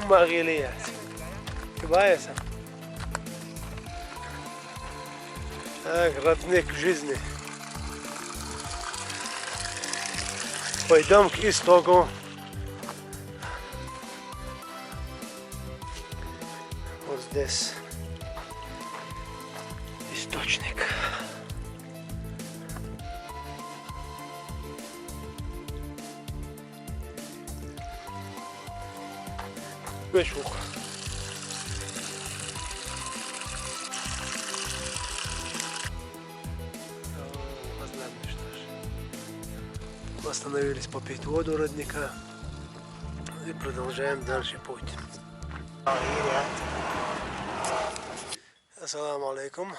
Умагилия. Кибаяса. Так, родник жизни. Пойдем к истоку. Вот здесь источник. Бешух. Остановились попить воду родника и продолжаем дальше путь. Ассаламу алейкум.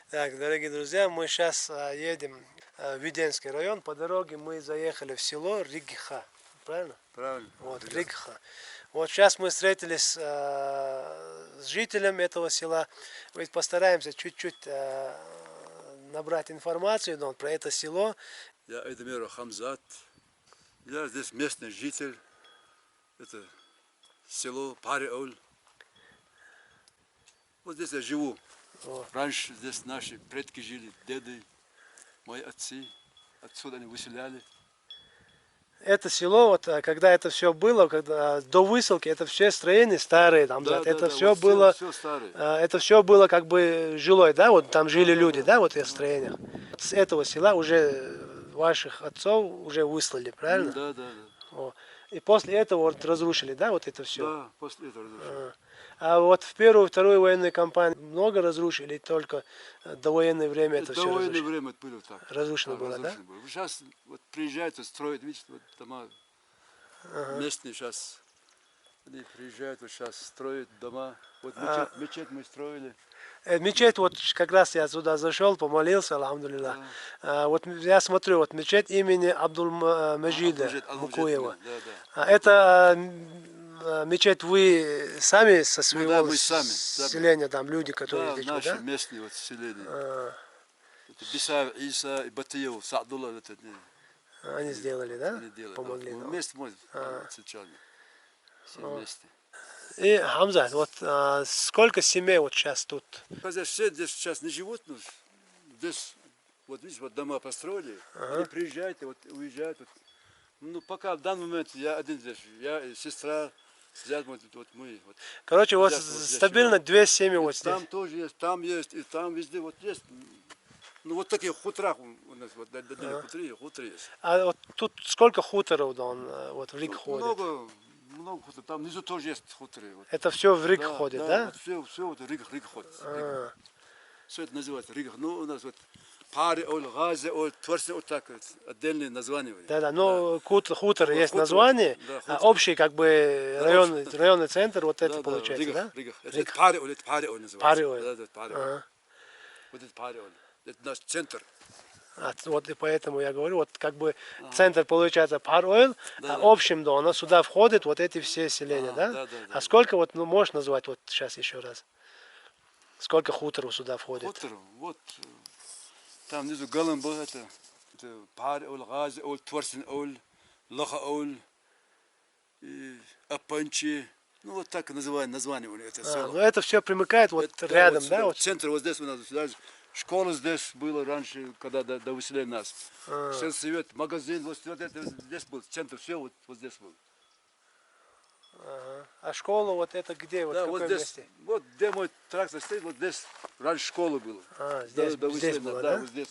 Так, дорогие друзья, мы сейчас едем в Виденский район. По дороге мы заехали в село Ригха. Правильно? Правильно. Вот, Ригха. Вот сейчас мы встретились с жителем этого села. Мы постараемся чуть-чуть набрать информацию про это село. Я Эдмир Хамзат. Я здесь местный житель. Это село Париоль. Вот здесь я живу. Вот. Раньше здесь наши предки жили, деды, мои отцы. Отсюда они выселяли. Это село, вот когда это все было, когда до высылки, это все строения старые, там, Да, это да, все вот было, все старое. это все было как бы жилой, да, вот там жили люди, да, вот в этих строениях. С этого села уже ваших отцов уже выслали, правильно? Да, да, да. О. И после этого вот разрушили, да, вот это все. Да, после этого разрушили. А вот в первую, вторую военную кампанию много разрушили, только довоенное время это все Довоенное разрушено. время было так. Разрушено Так, было, да? разрушено было. Сейчас вот приезжают, строят, видите, вот дома местные сейчас. Они приезжают, вот сейчас строят дома. Вот мечеть мы строили. Мечеть, вот как раз я сюда зашел, помолился, алхамдулилlah. Вот я смотрю, вот мечеть имени Абдул-Маджида Мукуева. Да. Это мечеть вы сами со своего Да, мы сами. селения, там люди, которые Да, здесь, наши да? местные вот селения. Это Бисаев, Иса, и Батиев, Саадулла, это Они сделали, да? они делали. Помогли. Мы вместе, мы отсечали. Все вместе. И, Хамза, вот сколько семей вот сейчас тут? Хотя все здесь сейчас не живут, но здесь, вот видишь, вот дома построили, они приезжают и вот уезжают. Вот. Ну, пока в данный момент я один здесь, я и сестра, взять вот мы. Вот. Короче, вот Взять, вот стабильно две семьи вот здесь. Там тоже есть, и там везде вот есть. Ну, вот такие хутора у нас, вот хуторы есть. А вот тут сколько хуторов вот в Риг ходит? Много хуторов. Там внизу тоже есть хуторы. Вот. Это все в Риг ходит, да? Вот все вот Риг ходит. Все это называется Риг. Ну, у нас вот Париоль, Газиоль, Творцы, вот так вот, отдельные названия. Да, но хутор есть название, а общий как бы районный центр, вот это получается, да? Рига. Это Париоль называется. Париоль. Да, Париоль. Вот это Париоль. Это наш центр. Вот и поэтому я говорю, вот как бы центр получается Паройл, а общим дона сюда входят вот эти все селения, да? А сколько вот, ну можешь назвать вот сейчас еще раз? Сколько хуторов сюда входит? Хуторов, вот там внизу Галамбо, это Париоль, Газиоль, Творсиоль, Лахаоль, Апанчи. Ну вот так называют название у них это село. Ну это все примыкает вот рядом, да? Вот центр вот здесь у нас, школа здесь была раньше, когда до выселения нас. Сельсовет, магазин, вот это здесь был, центр, все вот здесь был. А школа вот это где? Вот да, в каком вот здесь, месте? Вот где мой трактор стоит, вот здесь раньше школа была. Здесь было, да? Вот здесь.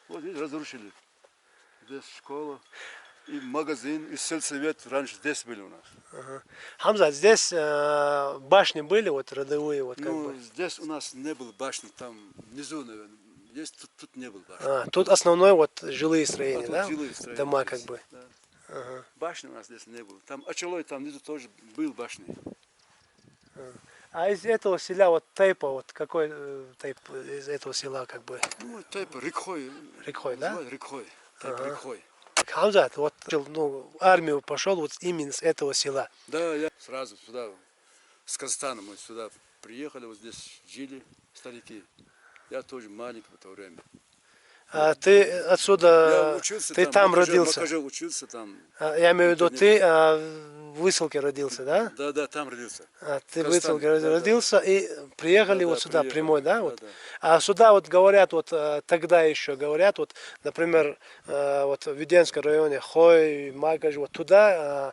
Вот здесь разрушили. Здесь школа. И магазин, и сельсовет раньше здесь были у нас. Хамза, здесь башни были, вот родовые, вот как бы? Здесь у нас не было башни, там внизу, наверное, есть, тут не было башни. Тут основной вот жилые строения, да? Жилые строения, дома как бы. Да. Башни у нас здесь не было. Там Очалой, там внизу тоже был башни. А из этого села, вот Тайпа, вот какой Тайп из этого села как бы? Ну, Тайпа, Рикхой. Рикхой, да? Рикхой. Тайпа, Рикхой. Хамзат, вот в армию пошел вот именно с этого села. Да, я сразу сюда, с Казахстана мы сюда приехали, вот здесь жили старики. Я тоже маленький в то время. Ты отсюда, Я учился ты там, там Макаже родился. учился там. Я имею в виду, ты в Выселке родился, да? Да, там родился. Ты в Казахстане, Выселке да. родился и приехали вот сюда, приехали, прямой, да? Вот. да. А сюда вот говорят, вот тогда еще говорят, вот, например, вот в Веденском районе, Хой, Макаж, вот туда,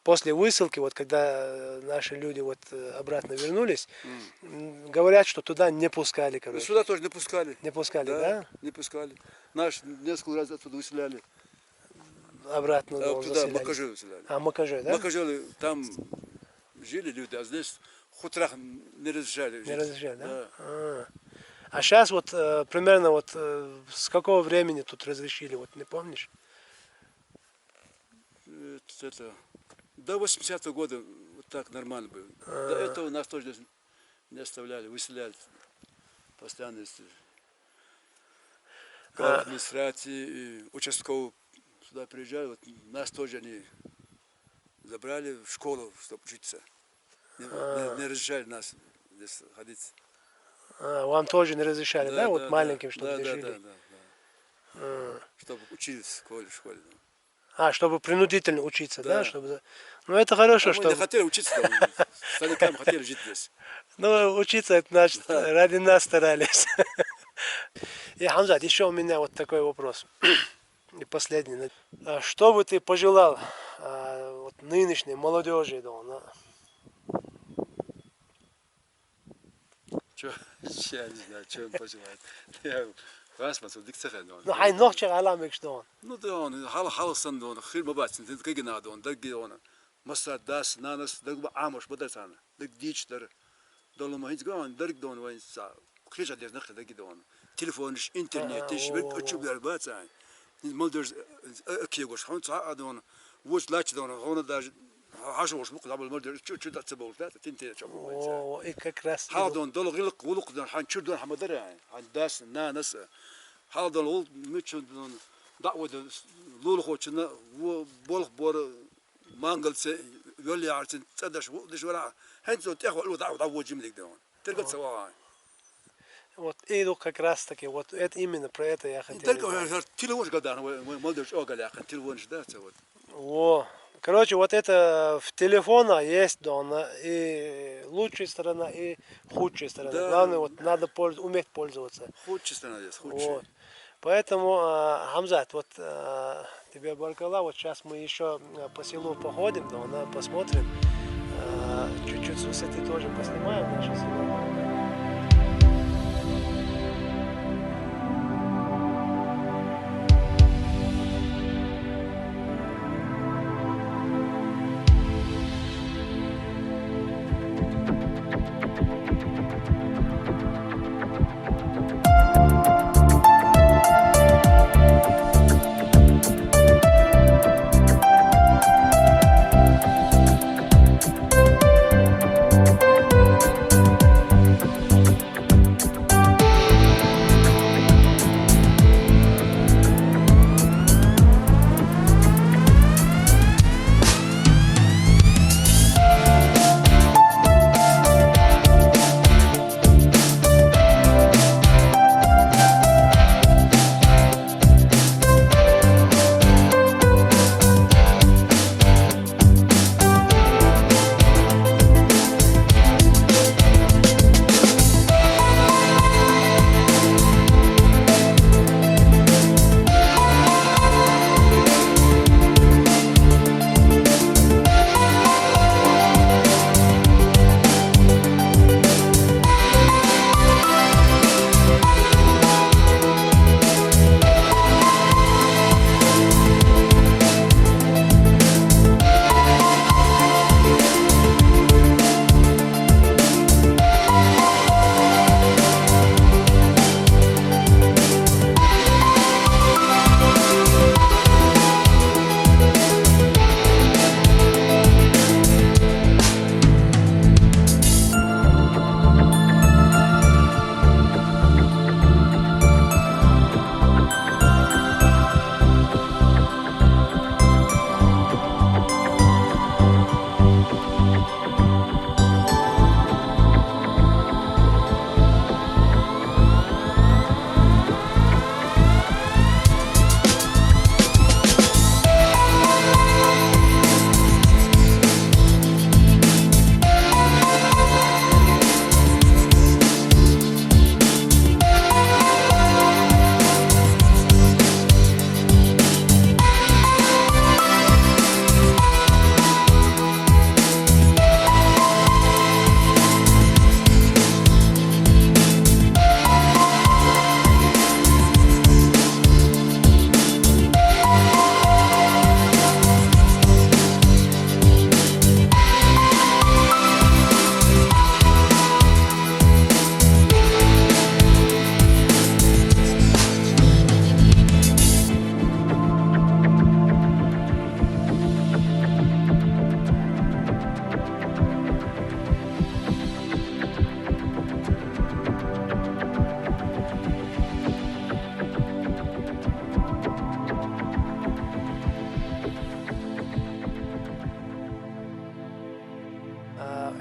после высылки, вот когда наши люди вот обратно вернулись, говорят, что туда не пускали, Ну, короче. сюда тоже не пускали. Не пускали, да? Не пускали. Наш несколько раз отсюда выселяли. Обратно А туда заселяли. Макаже выселяли. Макаже, да? Макаже там жили люди, а здесь хутрах не разрешали жить. Не разрешали, да? Да. А сейчас вот примерно вот с какого времени тут разрешили, вот не помнишь? Это, до 80-го года вот так нормально было. До этого нас тоже здесь не оставляли, выселяли. Постоянно глава администрации и участковый сюда приезжали, вот нас тоже они забрали в школу, чтобы учиться. Не разрешали нас здесь ходить. Вам тоже не разрешали, да? Вот маленьким, чтобы да, жили? Чтобы учились в школе. Чтобы принудительно учиться, да? Да. Чтобы... Ну это хорошо, Мы что... не хотели учиться, старикам хотели жить здесь. Ну, учиться, это значит, ради нас старались. И, Хамзат, еще у меня вот такой вопрос. И последний. Что бы ты пожелал вот, нынешней молодежи? Я не знаю, что он пожелает. Я вас Ну, хай ногче аламик что он. Ну да он, халсан дон, хир бабатин, ты кигна дон, даг геона. Масад дас, нанас, даг амош бадасан, даг дич дар. Долу махиц гон, даг дон вайн са. Хижа дер нахта даг дон. Телефон, интернет, иш бек учубляр бацай. Молодежь киегош, хон са дон. Вот лач дон, он даже عاشوا مش مقدر المرد شو ده تبغى ولا تنتهي О, и как раз. هذا دول غلق ولق ده حن شو ده حمد درع عن داس ناس هذا دول مش دعوة لول خوشنا وبولخ بور مانجل سي يولي عارسين تدش ودش ولا هنتو تأخذ له دعوة جملك ده ترقد سواء Вот иду как раз таки, вот это именно про это я хотел. ترقد تلوش قدر ما ادري شو قال يا اخي تلوش ده вот. О, короче, вот это в телефона есть, да, и лучшая сторона, и худшая сторона. Да. Главное, вот надо уметь пользоваться. Худшая сторона здесь, худшая. Вот. Поэтому, Хамзат, вот тебе баркала, вот сейчас мы еще по селу походим, да, посмотрим, чуть-чуть с высоты тоже поснимаем наше село.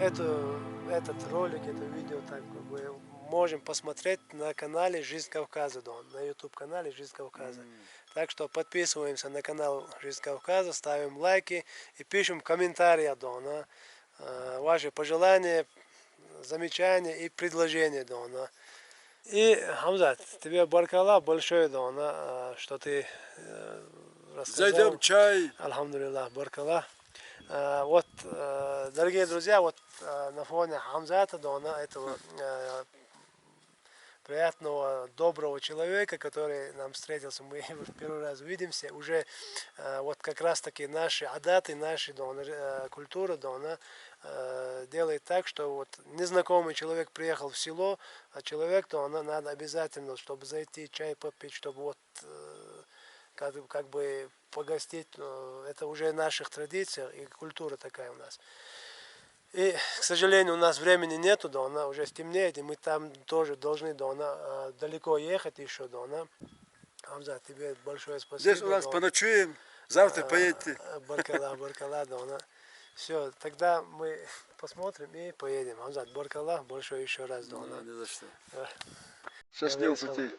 этот ролик, это видео так как бы можем посмотреть на канале «Жизнь Кавказа», Дон, на YouTube канале «Жизнь Кавказа». Так что подписываемся на канал «Жизнь Кавказа», ставим лайки и пишем комментарии, Дон, ваши пожелания, замечания и предложения, Дон. И, Хамзат, тебе баркалла большое, Дон, что ты рассказал. Зайдем чай. Альхамдулиллах, баркалла. Вот, дорогие друзья, вот на фоне Хамзата, Дона, этого приятного, доброго человека, который нам встретился, мы его первый раз видимся, уже вот как раз таки наши адаты, наши культура, Дона, делает так, что вот незнакомый человек приехал в село, а человек, то надо обязательно, чтобы зайти чай попить, чтобы вот как бы погостить, это уже в наших традициях и культура такая у нас. И, к сожалению, у нас времени нету, да, она уже стемнеет, и мы там тоже должны, да, она далеко ехать еще, да, она. Хамза, тебе большое спасибо. Здесь у нас поночуем, завтра поедете. Баркалла, да, она. Все, тогда мы посмотрим и поедем. Хамза, баркалла, большое еще раз, да, она. Не за что. Счастливого пути.